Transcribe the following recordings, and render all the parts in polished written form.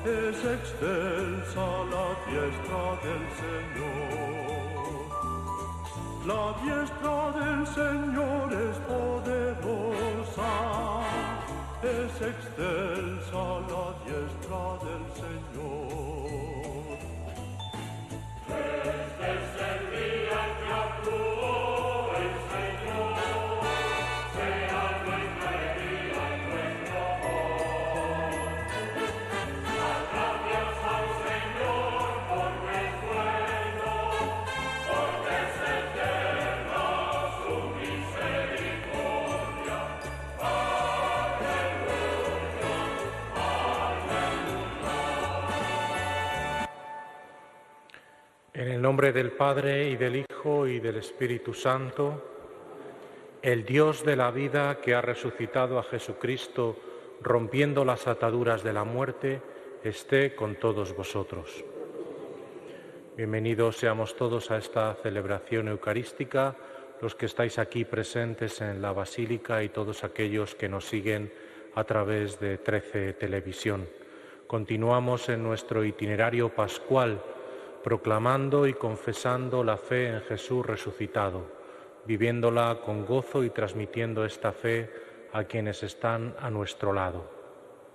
es excelsa la diestra del Señor. La diestra del Señor es poderosa, es excelsa la diestra del Señor. Este es el día en que actuó el Señor, sea nuestra alegría y nuestro amor. Las gracias al Señor porque es bueno, porque es eterna su misericordia. En el nombre del Padre, y del Hijo, y del Espíritu Santo, el Dios de la vida que ha resucitado a Jesucristo, rompiendo las ataduras de la muerte, esté con todos vosotros. Bienvenidos seamos todos a esta celebración eucarística, los que estáis aquí presentes en la Basílica y todos aquellos que nos siguen a través de 13 Televisión. Continuamos en nuestro itinerario pascual, proclamando y confesando la fe en Jesús resucitado, viviéndola con gozo y transmitiendo esta fe a quienes están a nuestro lado.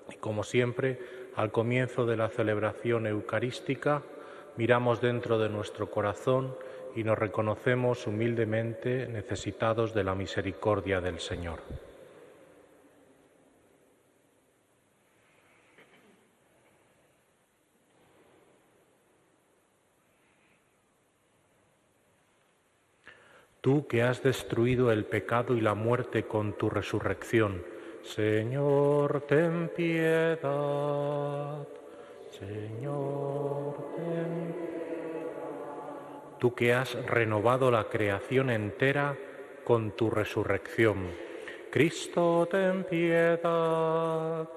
Y como siempre, al comienzo de la celebración eucarística, miramos dentro de nuestro corazón y nos reconocemos humildemente necesitados de la misericordia del Señor. Tú que has destruido el pecado y la muerte con tu resurrección, Señor, ten piedad. Señor, ten piedad. Tú que has renovado la creación entera con tu resurrección, Cristo, ten piedad.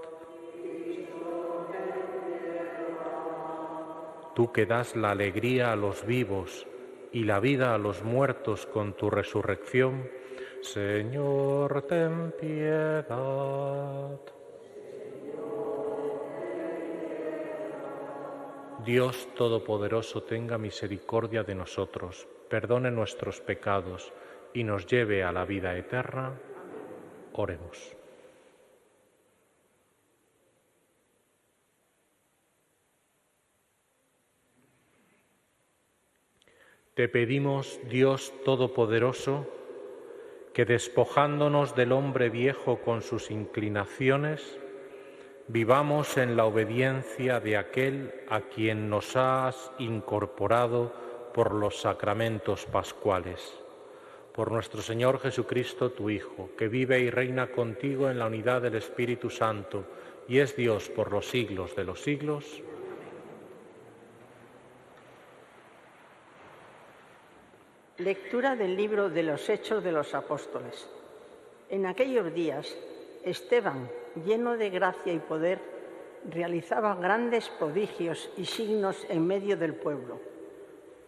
Tú que das la alegría a los vivos y la vida a los muertos con tu resurrección, Señor, ten piedad. Dios Todopoderoso tenga misericordia de nosotros, perdone nuestros pecados y nos lleve a la vida eterna. Oremos. Te pedimos, Dios Todopoderoso, que despojándonos del hombre viejo con sus inclinaciones, vivamos en la obediencia de aquel a quien nos has incorporado por los sacramentos pascuales. Por nuestro Señor Jesucristo, tu Hijo, que vive y reina contigo en la unidad del Espíritu Santo y es Dios por los siglos de los siglos. Lectura del libro de los Hechos de los Apóstoles. En aquellos días, Esteban, lleno de gracia y poder, realizaba grandes prodigios y signos en medio del pueblo.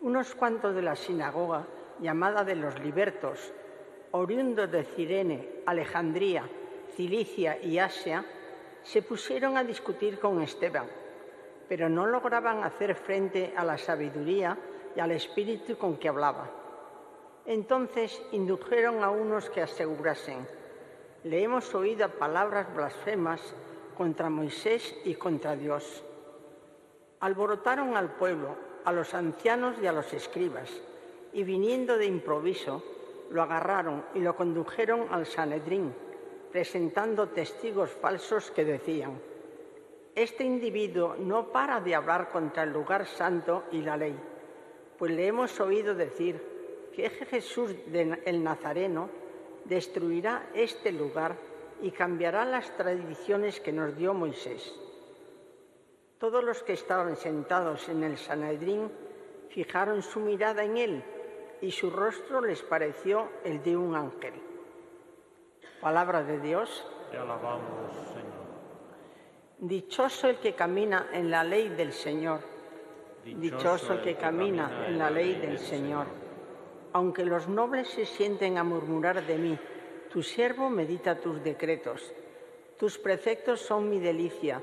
Unos cuantos de la sinagoga, llamada de los libertos, oriundos de Cirene, Alejandría, Cilicia y Asia, se pusieron a discutir con Esteban, pero no lograban hacer frente a la sabiduría y al espíritu con que hablaba. Entonces indujeron a unos que asegurasen: le hemos oído palabras blasfemas contra Moisés y contra Dios. Alborotaron al pueblo, a los ancianos y a los escribas, y viniendo de improviso, lo agarraron y lo condujeron al Sanedrín, presentando testigos falsos que decían: este individuo no para de hablar contra el lugar santo y la ley, pues le hemos oído decir que Jesús el Nazareno destruirá este lugar y cambiará las tradiciones que nos dio Moisés. Todos los que estaban sentados en el Sanedrín fijaron su mirada en él y su rostro les pareció el de un ángel. Palabra de Dios. Te alabamos, Señor. Dichoso el que camina en la ley del Señor. Dichoso el que camina en la ley del Señor. Aunque los nobles se sienten a murmurar de mí, tu siervo medita tus decretos. Tus preceptos son mi delicia,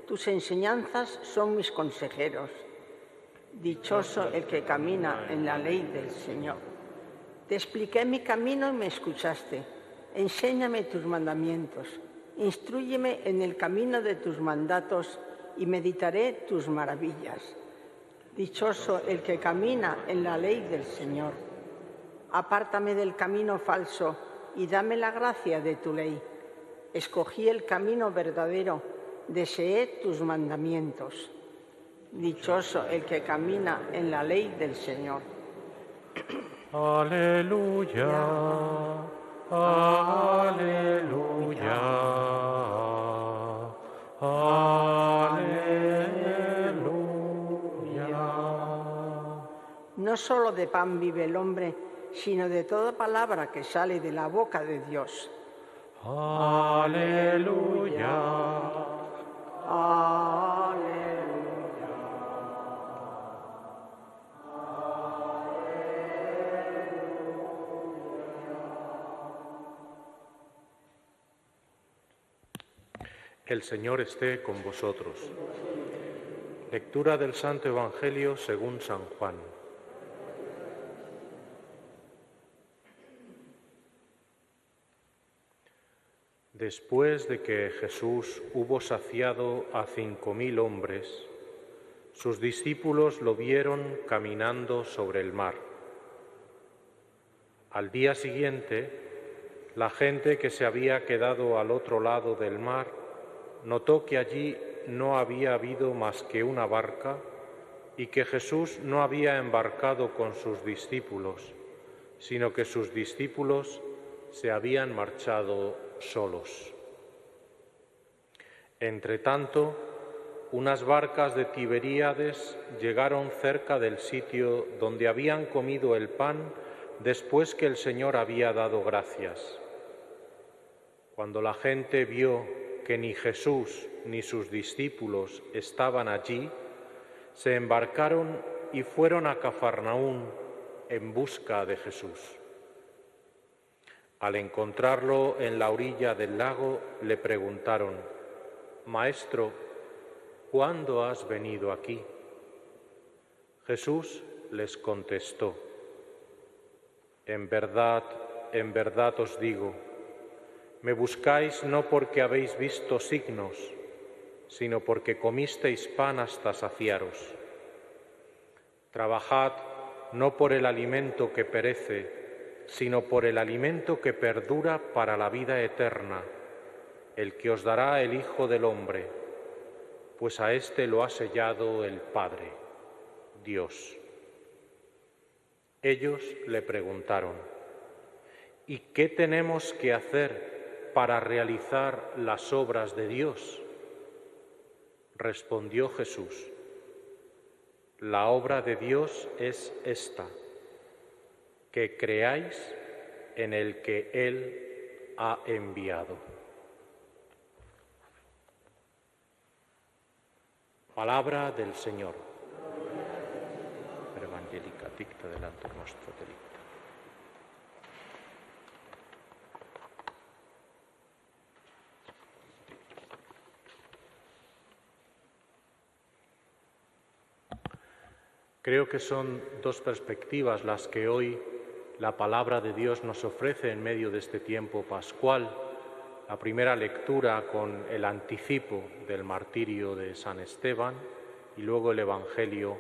Tus enseñanzas son mis consejeros. Dichoso el que camina en la ley del Señor. Te expliqué mi camino y me escuchaste. Enséñame tus mandamientos. Instrúyeme en el camino de tus mandatos y meditaré tus maravillas. Dichoso el que camina en la ley del Señor. Apártame del camino falso y dame la gracia de tu ley. Escogí el camino verdadero, deseé tus mandamientos. Dichoso el que camina en la ley del Señor. Aleluya, aleluya, aleluya. No solo de pan vive el hombre, sino de toda palabra que sale de la boca de Dios. Aleluya. Aleluya. El Señor esté con vosotros. Lectura del Santo Evangelio según San Juan. Después de que Jesús hubo saciado a 5.000 hombres, sus discípulos lo vieron caminando sobre el mar. Al día siguiente, la gente que se había quedado al otro lado del mar notó que allí no había habido más que una barca y que Jesús no había embarcado con sus discípulos, sino que sus discípulos se habían marchado solos. Entretanto, unas barcas de Tiberíades llegaron cerca del sitio donde habían comido el pan después que el Señor había dado gracias. Cuando la gente vio que ni Jesús ni sus discípulos estaban allí, se embarcaron y fueron a Cafarnaún en busca de Jesús. Al encontrarlo en la orilla del lago, le preguntaron: «Maestro, ¿cuándo has venido aquí?». Jesús les contestó: en verdad os digo, me buscáis no porque habéis visto signos, sino porque comisteis pan hasta saciaros. Trabajad no por el alimento que perece, sino por el alimento que perdura para la vida eterna, el que os dará el Hijo del Hombre, pues a éste lo ha sellado el Padre, Dios. Ellos le preguntaron: ¿y qué tenemos que hacer para realizar las obras de Dios? Respondió Jesús: la obra de Dios es esta, que creáis en el que Él ha enviado. Palabra del Señor. Per evangelica dicta delante nostro delicta. Creo que son dos perspectivas las que hoy la palabra de Dios nos ofrece en medio de este tiempo pascual. La primera lectura con el anticipo del martirio de San Esteban y luego el Evangelio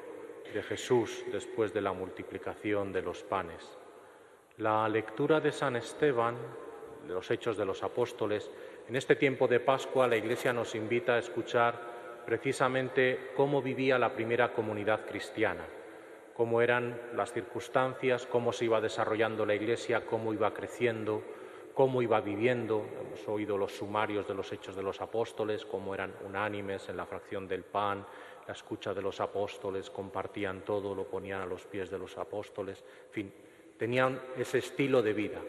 de Jesús después de la multiplicación de los panes. La lectura de San Esteban, de los Hechos de los Apóstoles, en este tiempo de Pascua la Iglesia nos invita a escuchar precisamente cómo vivía la primera comunidad cristiana, cómo eran las circunstancias, cómo se iba desarrollando la Iglesia, cómo iba creciendo, cómo iba viviendo. Hemos oído los sumarios de los Hechos de los Apóstoles, cómo eran unánimes en la fracción del pan, la escucha de los apóstoles, compartían todo, lo ponían a los pies de los apóstoles, en fin, tenían ese estilo de vida.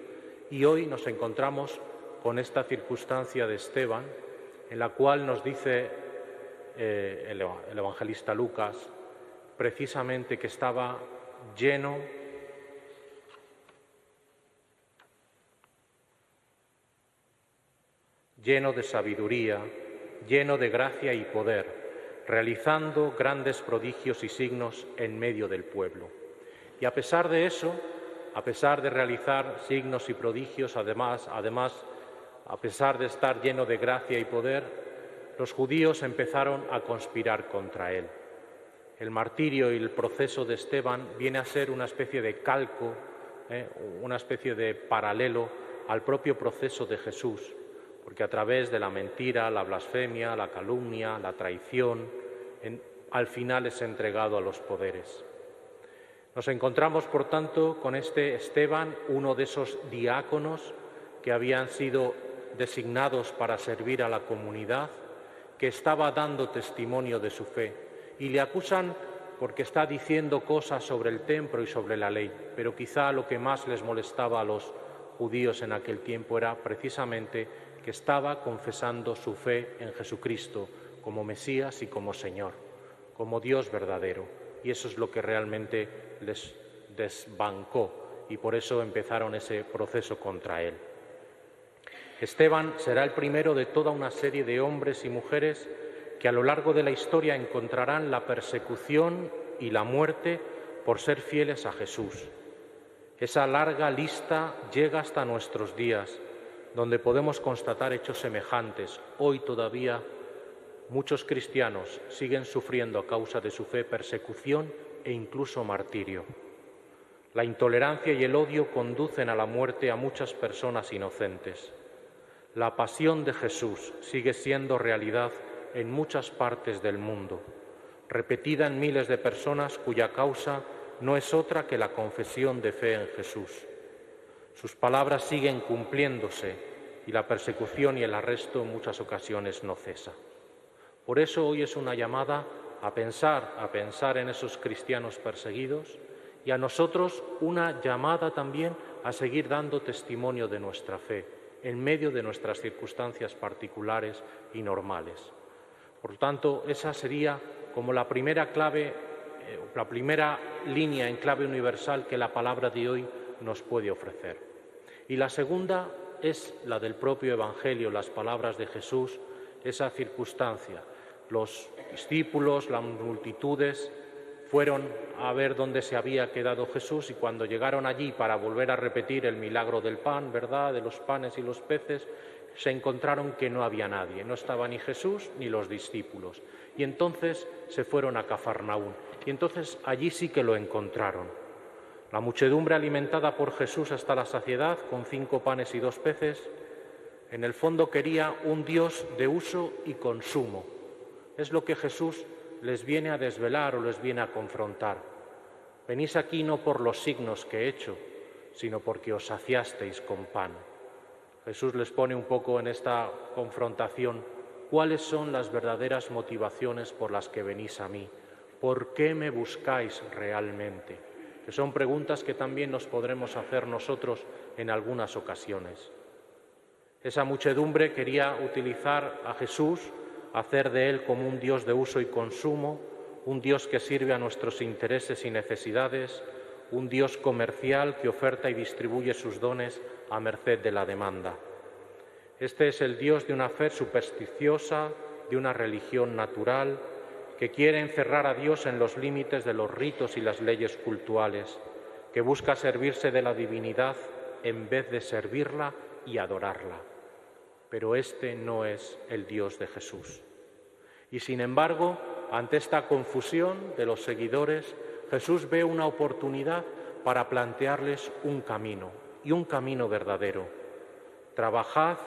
Y hoy nos encontramos con esta circunstancia de Esteban, en la cual nos dice el evangelista Lucas, precisamente que estaba lleno de sabiduría, lleno de gracia y poder, realizando grandes prodigios y signos en medio del pueblo. Y a pesar de eso, a pesar de realizar signos y prodigios, además, a pesar de estar lleno de gracia y poder, los judíos empezaron a conspirar contra él. El martirio y el proceso de Esteban viene a ser una especie de calco, una especie de paralelo al propio proceso de Jesús, porque a través de la mentira, la blasfemia, la calumnia, la traición, al final es entregado a los poderes. Nos encontramos, por tanto, con este Esteban, uno de esos diáconos que habían sido designados para servir a la comunidad, que estaba dando testimonio de su fe, y le acusan porque está diciendo cosas sobre el templo y sobre la ley, pero quizá lo que más les molestaba a los judíos en aquel tiempo era precisamente que estaba confesando su fe en Jesucristo como Mesías y como Señor, como Dios verdadero. Y eso es lo que realmente les desbancó y por eso empezaron ese proceso contra él. Esteban será el primero de toda una serie de hombres y mujeres que a lo largo de la historia encontrarán la persecución y la muerte por ser fieles a Jesús. Esa larga lista llega hasta nuestros días, donde podemos constatar hechos semejantes. Hoy todavía muchos cristianos siguen sufriendo a causa de su fe persecución e incluso martirio. La intolerancia y el odio conducen a la muerte a muchas personas inocentes. La pasión de Jesús sigue siendo realidad en muchas partes del mundo, repetida en miles de personas cuya causa no es otra que la confesión de fe en Jesús. Sus palabras siguen cumpliéndose y la persecución y el arresto en muchas ocasiones no cesa. Por eso hoy es una llamada a pensar en esos cristianos perseguidos y a nosotros una llamada también a seguir dando testimonio de nuestra fe en medio de nuestras circunstancias particulares y normales. Por tanto, esa sería como la primera clave, la primera línea en clave universal que la palabra de hoy nos puede ofrecer. Y la segunda es la del propio Evangelio, las palabras de Jesús, esa circunstancia. Los discípulos, las multitudes, fueron a ver dónde se había quedado Jesús y cuando llegaron allí para volver a repetir el milagro del pan, ¿verdad?, de los panes y los peces, se encontraron que no había nadie, no estaba ni Jesús ni los discípulos. Y entonces se fueron a Cafarnaún y entonces allí sí que lo encontraron. La muchedumbre alimentada por Jesús hasta la saciedad con 5 panes y 2 peces, en el fondo quería un Dios de uso y consumo. Es lo que Jesús les viene a desvelar o les viene a confrontar. Venís aquí no por los signos que he hecho, sino porque os saciasteis con pan. Jesús les pone un poco en esta confrontación cuáles son las verdaderas motivaciones por las que venís a mí. ¿Por qué me buscáis realmente? Que son preguntas que también nos podremos hacer nosotros en algunas ocasiones. Esa muchedumbre quería utilizar a Jesús, hacer de él como un Dios de uso y consumo, un Dios que sirve a nuestros intereses y necesidades, un Dios comercial que oferta y distribuye sus dones a merced de la demanda. Este es el Dios de una fe supersticiosa, de una religión natural, que quiere encerrar a Dios en los límites de los ritos y las leyes cultuales, que busca servirse de la divinidad en vez de servirla y adorarla. Pero este no es el Dios de Jesús. Y sin embargo, ante esta confusión de los seguidores, Jesús ve una oportunidad para plantearles un camino, y un camino verdadero. Trabajad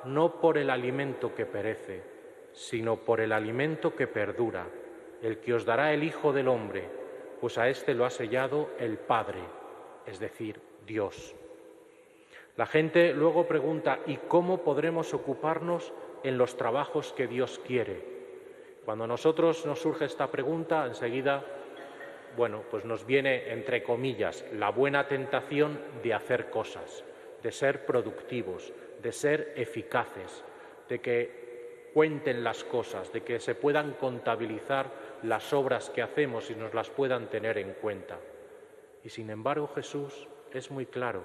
no por el alimento que perece, sino por el alimento que perdura, el que os dará el Hijo del Hombre, pues a éste lo ha sellado el Padre, es decir, Dios. La gente luego pregunta, ¿y cómo podremos ocuparnos en los trabajos que Dios quiere? Cuando a nosotros nos surge esta pregunta, enseguida, pues nos viene, entre comillas, la buena tentación de hacer cosas, de ser productivos, de ser eficaces, de que cuenten las cosas, de que se puedan contabilizar las obras que hacemos y nos las puedan tener en cuenta. Y sin embargo, Jesús es muy claro.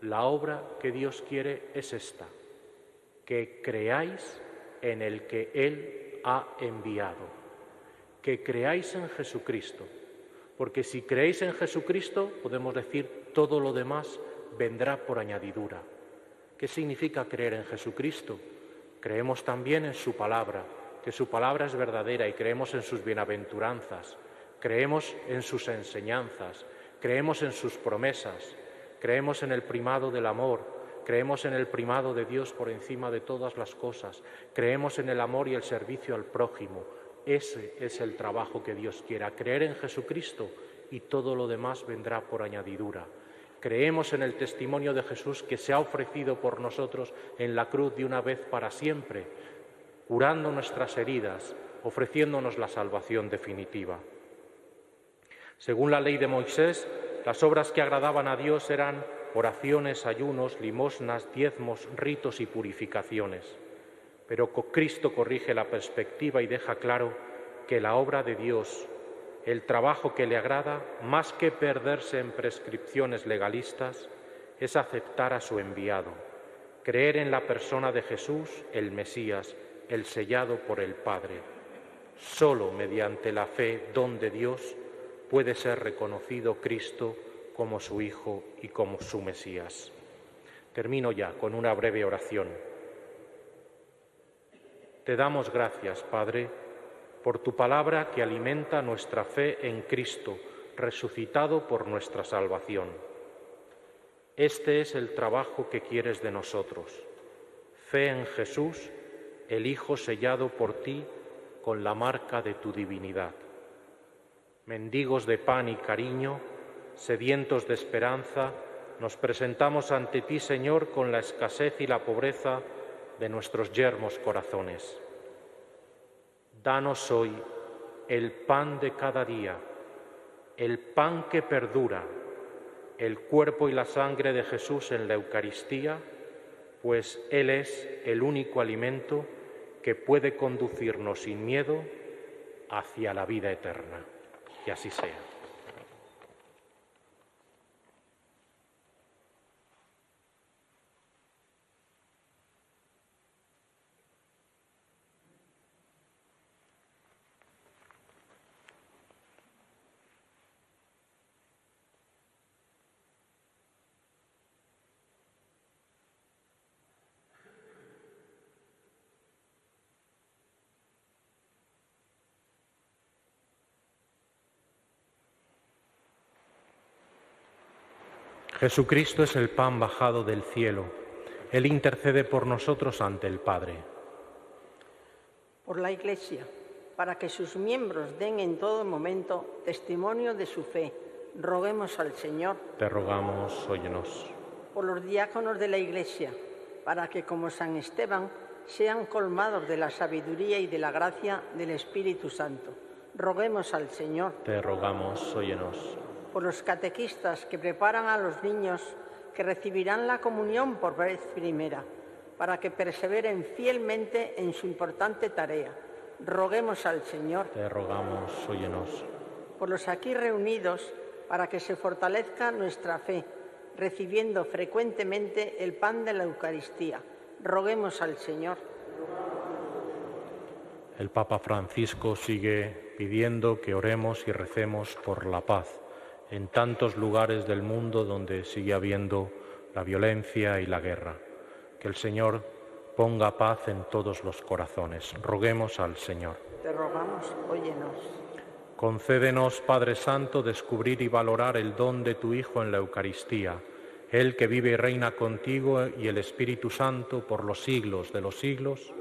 La obra que Dios quiere es esta, que creáis en el que Él ha enviado. Que creáis en Jesucristo, porque si creéis en Jesucristo, podemos decir, todo lo demás vendrá por añadidura. ¿Qué significa creer en Jesucristo? Creemos también en su palabra, que su palabra es verdadera, y creemos en sus bienaventuranzas, creemos en sus enseñanzas, creemos en sus promesas, creemos en el primado del amor, creemos en el primado de Dios por encima de todas las cosas, creemos en el amor y el servicio al prójimo. Ese es el trabajo que Dios quiera, creer en Jesucristo, y todo lo demás vendrá por añadidura. Creemos en el testimonio de Jesús que se ha ofrecido por nosotros en la cruz de una vez para siempre, curando nuestras heridas, ofreciéndonos la salvación definitiva. Según la ley de Moisés, las obras que agradaban a Dios eran oraciones, ayunos, limosnas, diezmos, ritos y purificaciones. Pero Cristo corrige la perspectiva y deja claro que la obra de Dios, el trabajo que le agrada, más que perderse en prescripciones legalistas, es aceptar a su enviado, creer en la persona de Jesús, el Mesías, el sellado por el Padre. Solo mediante la fe, don de Dios, puede ser reconocido Cristo como su Hijo y como su Mesías. Termino ya con una breve oración. Te damos gracias, Padre, por tu palabra que alimenta nuestra fe en Cristo, resucitado por nuestra salvación. Este es el trabajo que quieres de nosotros. Fe en Jesús, el Hijo sellado por ti con la marca de tu divinidad. Mendigos de pan y cariño, sedientos de esperanza, nos presentamos ante ti, Señor, con la escasez y la pobreza de nuestros yermos corazones. Danos hoy el pan de cada día, el pan que perdura, el cuerpo y la sangre de Jesús en la Eucaristía, pues Él es el único alimento que puede conducirnos sin miedo hacia la vida eterna. Que así sea. Jesucristo es el pan bajado del cielo. Él intercede por nosotros ante el Padre. Por la Iglesia, para que sus miembros den en todo momento testimonio de su fe, roguemos al Señor. Te rogamos, óyenos. Por los diáconos de la Iglesia, para que como San Esteban sean colmados de la sabiduría y de la gracia del Espíritu Santo, roguemos al Señor. Te rogamos, óyenos. Por los catequistas que preparan a los niños que recibirán la comunión por vez primera, para que perseveren fielmente en su importante tarea. Roguemos al Señor. Te rogamos, óyenos. Por los aquí reunidos, para que se fortalezca nuestra fe, recibiendo frecuentemente el pan de la Eucaristía. Roguemos al Señor. El Papa Francisco sigue pidiendo que oremos y recemos por la paz en tantos lugares del mundo donde sigue habiendo la violencia y la guerra. Que el Señor ponga paz en todos los corazones. Roguemos al Señor. Te rogamos, óyenos. Concédenos, Padre Santo, descubrir y valorar el don de tu Hijo en la Eucaristía, Él que vive y reina contigo y el Espíritu Santo por los siglos de los siglos.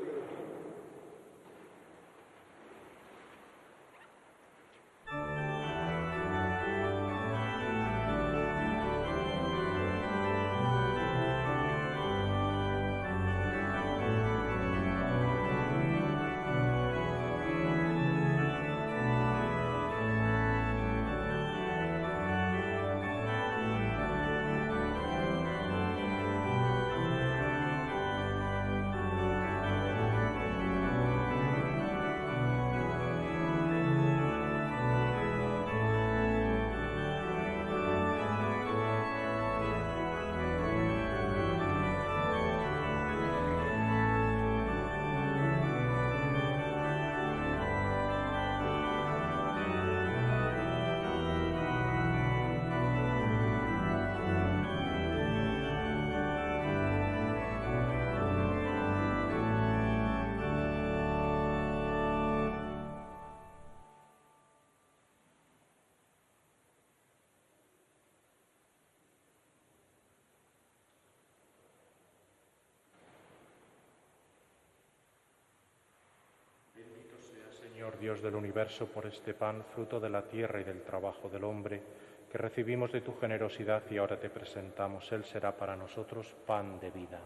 Señor Dios del universo, por este pan, fruto de la tierra y del trabajo del hombre, que recibimos de tu generosidad y ahora te presentamos. Él será para nosotros pan de vida.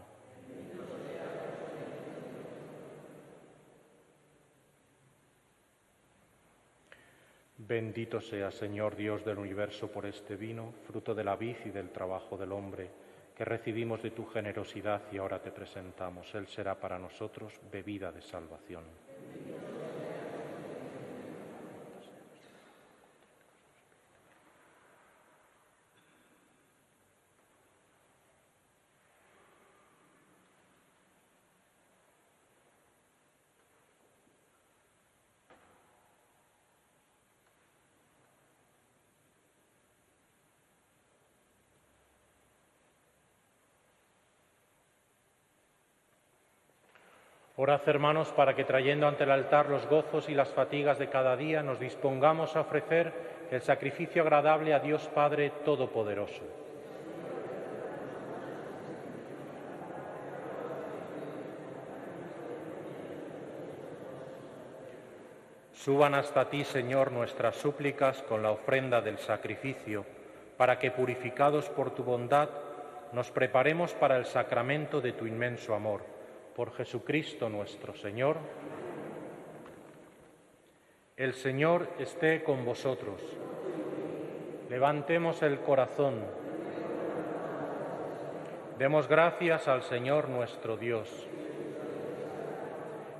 Bendito sea, Señor Dios del universo, por este vino, fruto de la vid y del trabajo del hombre, que recibimos de tu generosidad y ahora te presentamos. Él será para nosotros bebida de salvación. Orad, hermanos, para que trayendo ante el altar los gozos y las fatigas de cada día, nos dispongamos a ofrecer el sacrificio agradable a Dios Padre Todopoderoso. Suban hasta ti, Señor, nuestras súplicas con la ofrenda del sacrificio, para que, purificados por tu bondad, nos preparemos para el sacramento de tu inmenso amor. Por Jesucristo nuestro Señor. El Señor esté con vosotros. Levantemos el corazón. Demos gracias al Señor nuestro Dios.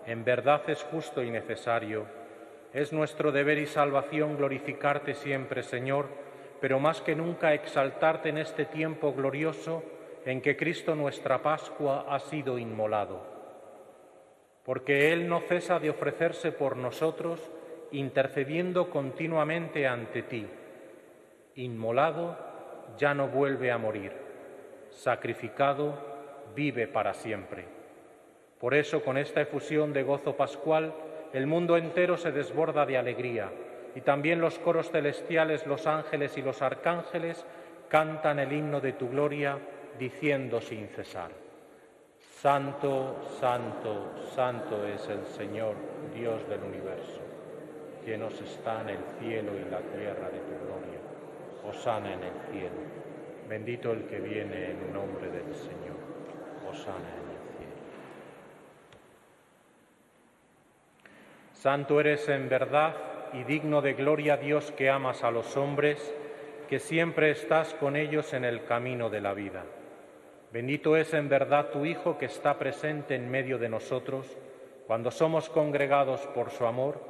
En verdad es justo y necesario. Es nuestro deber y salvación glorificarte siempre, Señor, pero más que nunca exaltarte en este tiempo glorioso en que Cristo nuestra Pascua ha sido inmolado. Porque Él no cesa de ofrecerse por nosotros, intercediendo continuamente ante ti. Inmolado, ya no vuelve a morir. Sacrificado, vive para siempre. Por eso, con esta efusión de gozo pascual, el mundo entero se desborda de alegría, y también los coros celestiales, los ángeles y los arcángeles cantan el himno de tu gloria, diciendo sin cesar: Santo, santo, santo es el Señor, Dios del universo. Llenos están el cielo y la tierra de tu gloria. Hosana en el cielo. Bendito el que viene en nombre del Señor. Hosana en el cielo. Santo eres en verdad y digno de gloria, Dios, que amas a los hombres, que siempre estás con ellos en el camino de la vida. Bendito es en verdad tu Hijo, que está presente en medio de nosotros cuando somos congregados por su amor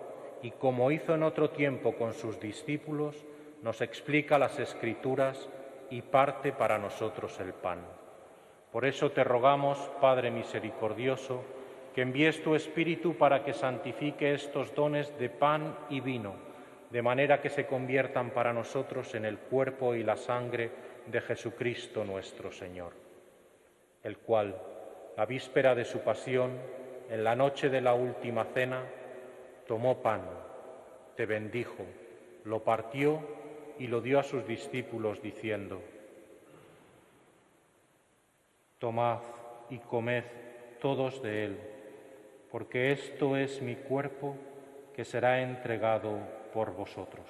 y, como hizo en otro tiempo con sus discípulos, nos explica las Escrituras y parte para nosotros el pan. Por eso te rogamos, Padre misericordioso, que envíes tu Espíritu para que santifique estos dones de pan y vino, de manera que se conviertan para nosotros en el cuerpo y la sangre de Jesucristo nuestro Señor, el cual, la víspera de su pasión, en la noche de la última cena, tomó pan, te bendijo, lo partió y lo dio a sus discípulos, diciendo: Tomad y comed todos de él, porque esto es mi cuerpo que será entregado por vosotros.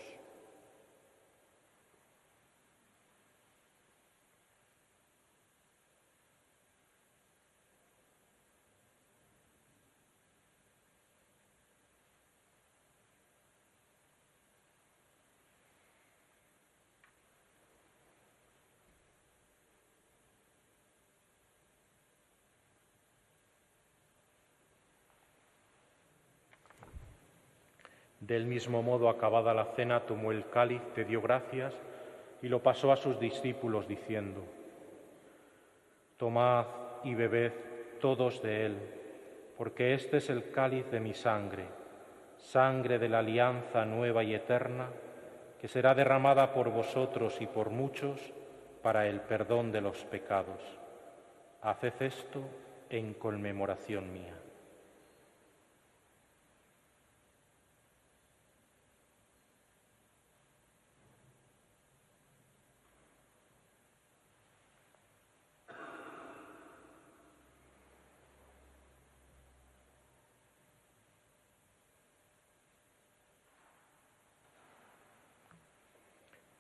Del mismo modo, acabada la cena, tomó el cáliz, te dio gracias y lo pasó a sus discípulos, diciendo: Tomad y bebed todos de él, porque este es el cáliz de mi sangre, sangre de la alianza nueva y eterna, que será derramada por vosotros y por muchos para el perdón de los pecados. Haced esto en conmemoración mía.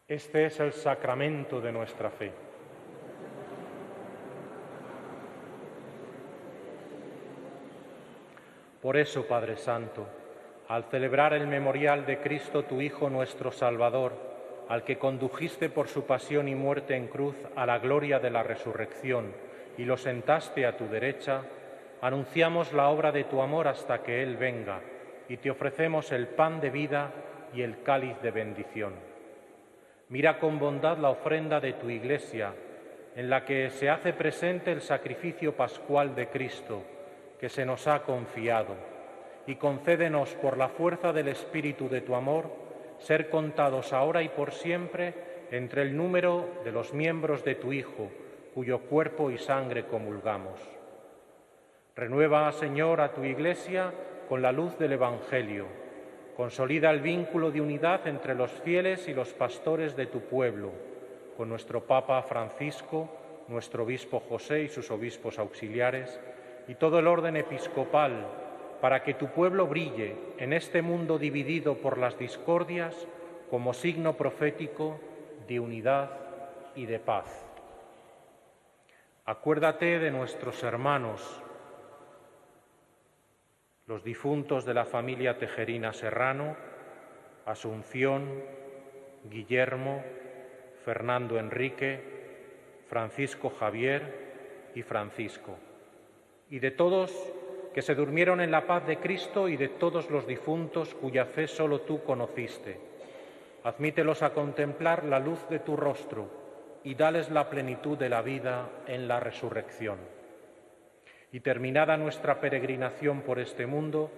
Este es el sacramento de nuestra fe. Por eso, Padre Santo, al celebrar el memorial de Cristo, tu Hijo nuestro Salvador, al que condujiste por su pasión y muerte en cruz a la gloria de la resurrección y lo sentaste a tu derecha, anunciamos la obra de tu amor hasta que Él venga y te ofrecemos el pan de vida y el cáliz de bendición. Mira con bondad la ofrenda de tu Iglesia, en la que se hace presente el sacrificio pascual de Cristo, que se nos ha confiado, y concédenos por la fuerza del Espíritu de tu amor, ser contados ahora y por siempre entre el número de los miembros de tu Hijo, cuyo cuerpo y sangre comulgamos. Renueva, Señor, a tu Iglesia con la luz del Evangelio. Consolida el vínculo de unidad entre los fieles y los pastores de tu pueblo, con nuestro Papa Francisco, nuestro Obispo José y sus obispos auxiliares, y todo el orden episcopal, para que tu pueblo brille en este mundo dividido por las discordias como signo profético de unidad y de paz. Acuérdate de nuestros hermanos, los difuntos de la familia Tejerina Serrano, Asunción, Guillermo, Fernando Enrique, Francisco Javier y Francisco, y de todos que se durmieron en la paz de Cristo y de todos los difuntos cuya fe solo tú conociste. Admítelos a contemplar la luz de tu rostro y dales la plenitud de la vida en la resurrección. Y terminada nuestra peregrinación por este mundo,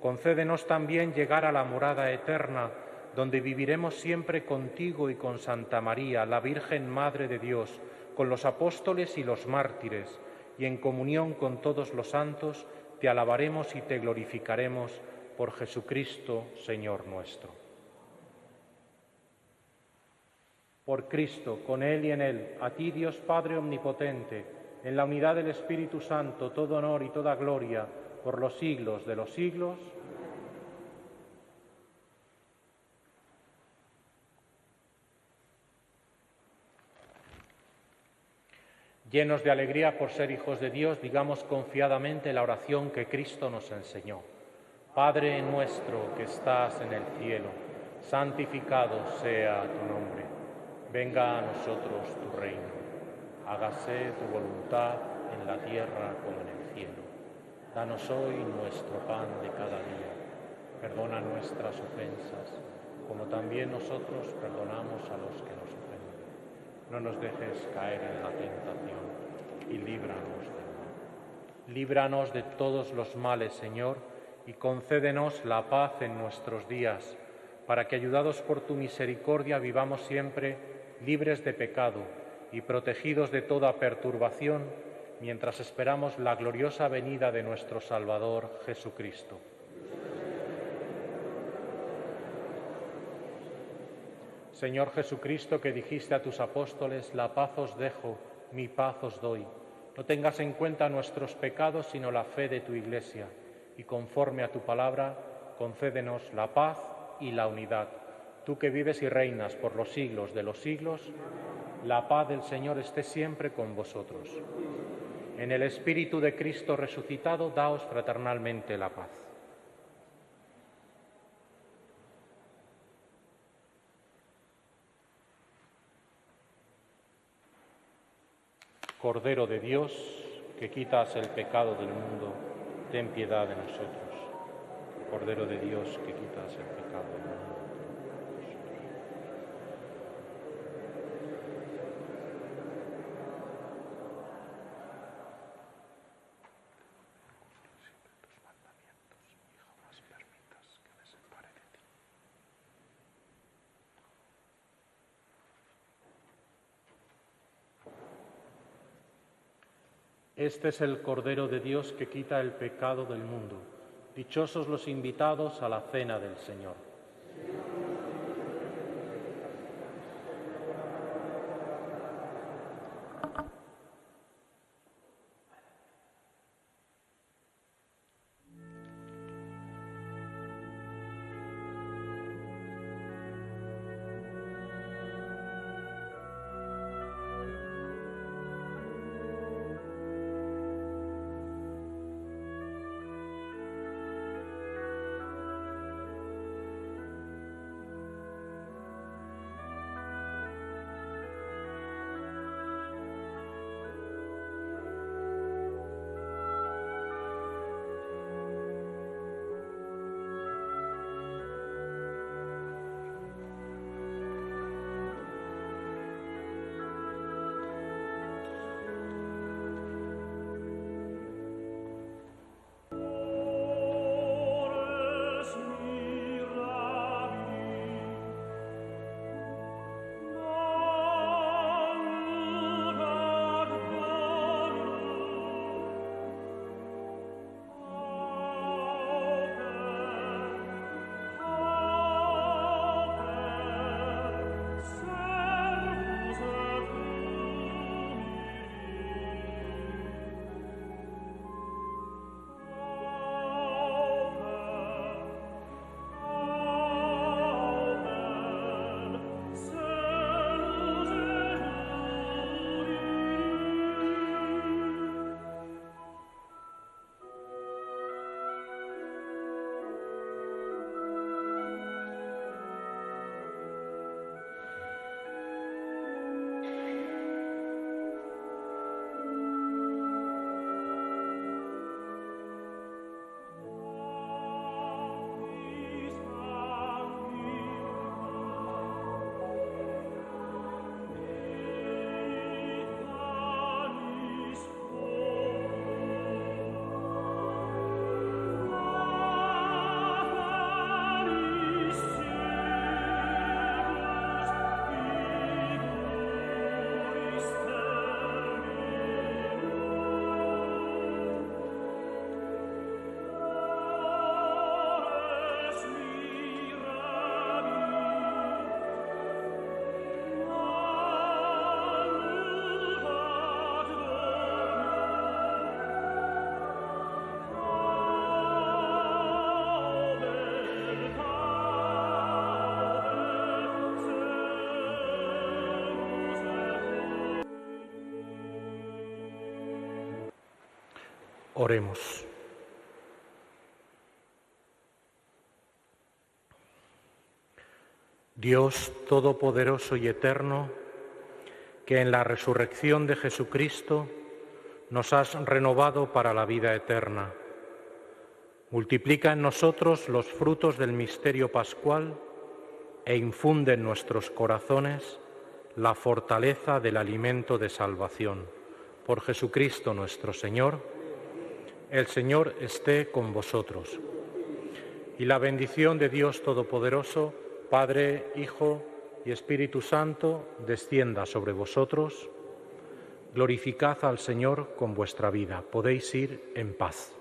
concédenos también llegar a la morada eterna, donde viviremos siempre contigo y con Santa María, la Virgen Madre de Dios, con los apóstoles y los mártires, y en comunión con todos los santos, te alabaremos y te glorificaremos por Jesucristo, Señor nuestro. Por Cristo, con Él y en Él, a ti, Dios Padre Omnipotente, en la unidad del Espíritu Santo, todo honor y toda gloria, por los siglos de los siglos. Llenos de alegría por ser hijos de Dios, digamos confiadamente la oración que Cristo nos enseñó. Padre nuestro que estás en el cielo, santificado sea tu nombre. Venga a nosotros tu reino. Hágase tu voluntad en la tierra como en el cielo. Danos hoy nuestro pan de cada día. Perdona nuestras ofensas, como también nosotros perdonamos a los que nos ofenden. No nos dejes caer en la tentación y líbranos del mal. Líbranos de todos los males, Señor, y concédenos la paz en nuestros días, para que, ayudados por tu misericordia, vivamos siempre libres de pecado y protegidos de toda perturbación, mientras esperamos la gloriosa venida de nuestro Salvador Jesucristo. Señor Jesucristo, que dijiste a tus apóstoles, la paz os dejo, mi paz os doy. No tengas en cuenta nuestros pecados, sino la fe de tu Iglesia, y conforme a tu palabra, concédenos la paz y la unidad. Tú que vives y reinas por los siglos de los siglos, la paz del Señor esté siempre con vosotros. En el Espíritu de Cristo resucitado, daos fraternalmente la paz. Cordero de Dios, que quitas el pecado del mundo, ten piedad de nosotros. Cordero de Dios, que quitas el pecado del mundo. Este es el Cordero de Dios que quita el pecado del mundo. Dichosos los invitados a la cena del Señor. Oremos. Dios Todopoderoso y Eterno, que en la resurrección de Jesucristo nos has renovado para la vida eterna, multiplica en nosotros los frutos del misterio pascual e infunde en nuestros corazones la fortaleza del alimento de salvación. Por Jesucristo nuestro Señor. El Señor esté con vosotros. Y la bendición de Dios Todopoderoso, Padre, Hijo y Espíritu Santo, descienda sobre vosotros. Glorificad al Señor con vuestra vida. Podéis ir en paz.